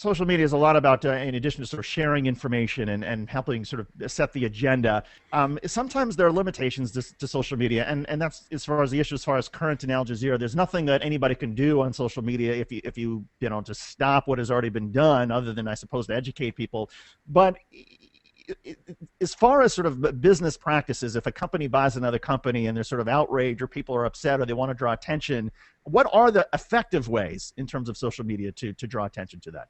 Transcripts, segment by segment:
social media is a lot about, in addition to sort of sharing information and helping sort of set the agenda, sometimes there are limitations to social media, and that's as far as the issue, as far as current in Al Jazeera. There's nothing that anybody can do on social media if you just stop what has already been done, other than, I suppose, to educate people. But as far as sort of business practices, if a company buys another company and there's sort of outrage or people are upset or they want to draw attention, what are the effective ways in terms of social media to draw attention to that?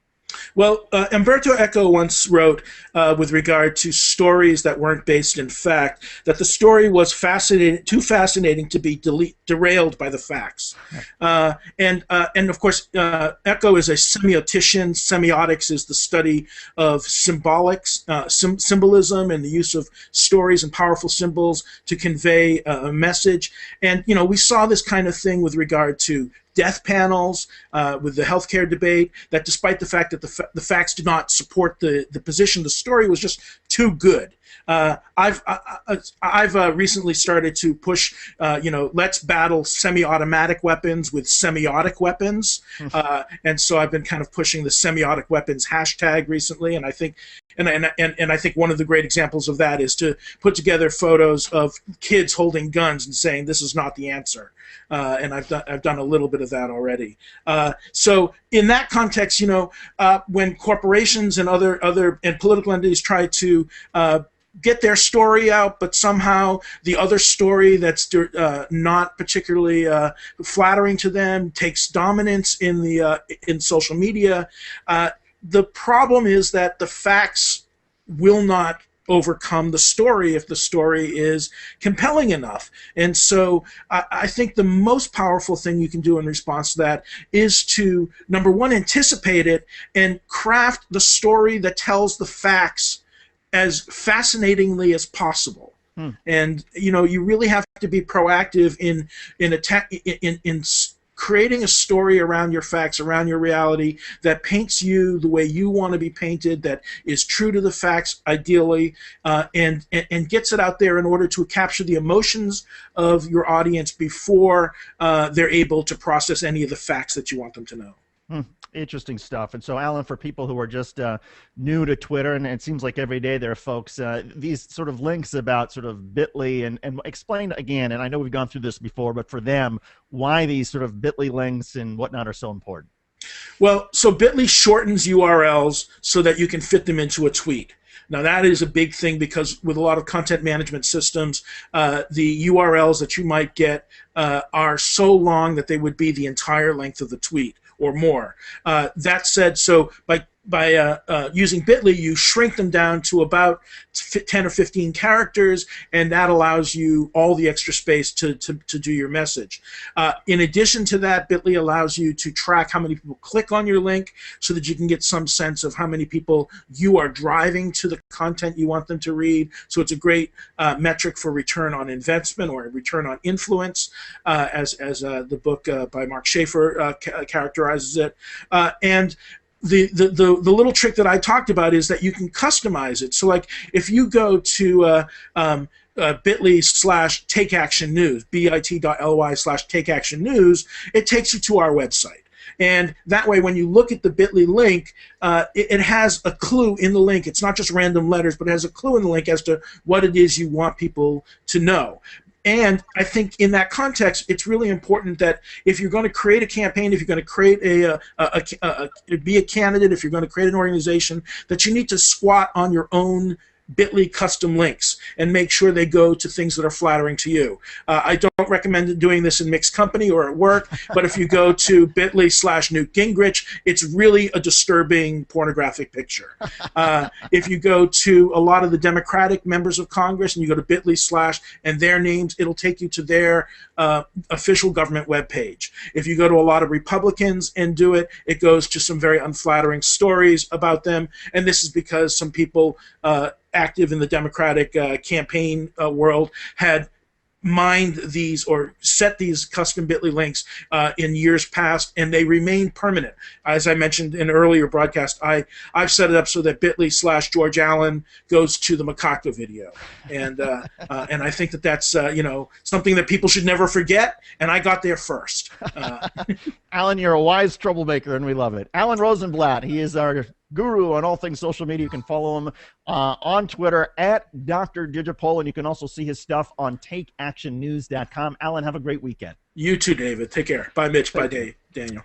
Well, Umberto Eco once wrote, with regard to stories that weren't based in fact, that the story was too fascinating to be derailed by the facts. And of course, Eco is a semiotician. Semiotics is the study of symbolism and the use of stories and powerful symbols to convey a message. And we saw this kind of thing with regard to death panels, with the healthcare debate, that despite the fact that the facts did not support the position, the story was just too good. I've recently started to push, let's battle semi-automatic weapons with semiotic weapons, and so I've been kind of pushing the semiotic weapons hashtag recently, and I think. And I think one of the great examples of that is to put together photos of kids holding guns and saying this is not the answer. And I've done a little bit of that already. So in that context, when corporations and other political entities try to get their story out, but somehow the other story that's not particularly flattering to them takes dominance in social media. The problem is that the facts will not overcome the story if the story is compelling enough. And so I think the most powerful thing you can do in response to that is to, number one, anticipate it and craft the story that tells the facts as fascinatingly as possible. And you really have to be proactive in creating a story around your facts, around your reality, that paints you the way you want to be painted, that is true to the facts, ideally, and gets it out there in order to capture the emotions of your audience before they're able to process any of the facts that you want them to know. Interesting stuff. And so, Alan, for people who are just new to Twitter, and it seems like every day there are folks, these sort of links about sort of Bitly, and explain again, and I know we've gone through this before, but for them, why these sort of Bitly links and whatnot are so important. Well, so Bitly shortens URLs so that you can fit them into a tweet. Now, that is a big thing because with a lot of content management systems, the URLs that you might get are so long that they would be the entire length of the tweet or more. That said, so by using Bitly, you shrink them down to about 10 or 15 characters, and that allows you all the extra space to do your message. In addition to that, Bitly allows you to track how many people click on your link so that you can get some sense of how many people you are driving to the content you want them to read. So it's a great metric for return on investment or return on influence, as the book by Mark Schaefer characterizes it. And the little trick that I talked about is that you can customize it. So like if you go to bit.ly/takeactionnews, bit.ly/takeactionnews, it takes you to our website. And that way, when you look at the Bitly link, it has a clue in the link. It's not just random letters, but it has a clue in the link as to what it is you want people to know. And I think in that context, it's really important that if you're going to create a campaign, if you're going to create be a candidate, if you're going to create an organization, that you need to squat on your own Bitly custom links and make sure they go to things that are flattering to you. I don't recommend doing this in mixed company or at work, but if you go to bit.ly/Newt Gingrich, it's really a disturbing pornographic picture. If you go to a lot of the Democratic members of Congress and you go to bit.ly/ and their names, it'll take you to their official government webpage. If you go to a lot of Republicans and do it, it goes to some very unflattering stories about them, and this is because some people active in the Democratic campaign world had mined these or set these custom bit.ly links in years past, and they remain permanent. As I mentioned in an earlier broadcast, I've set it up so that bit.ly/George Allen goes to the macaca video, and I think that's something that people should never forget, and I got there first. Alan, you're a wise troublemaker, and we love it. Alan Rosenblatt, he is our guru on all things social media. You can follow him on Twitter at Dr. Digipol, and you can also see his stuff on takeactionnews.com. Alan, have a great weekend. You too, David. Take care. Bye, Mitch. Bye, Dave. Daniel.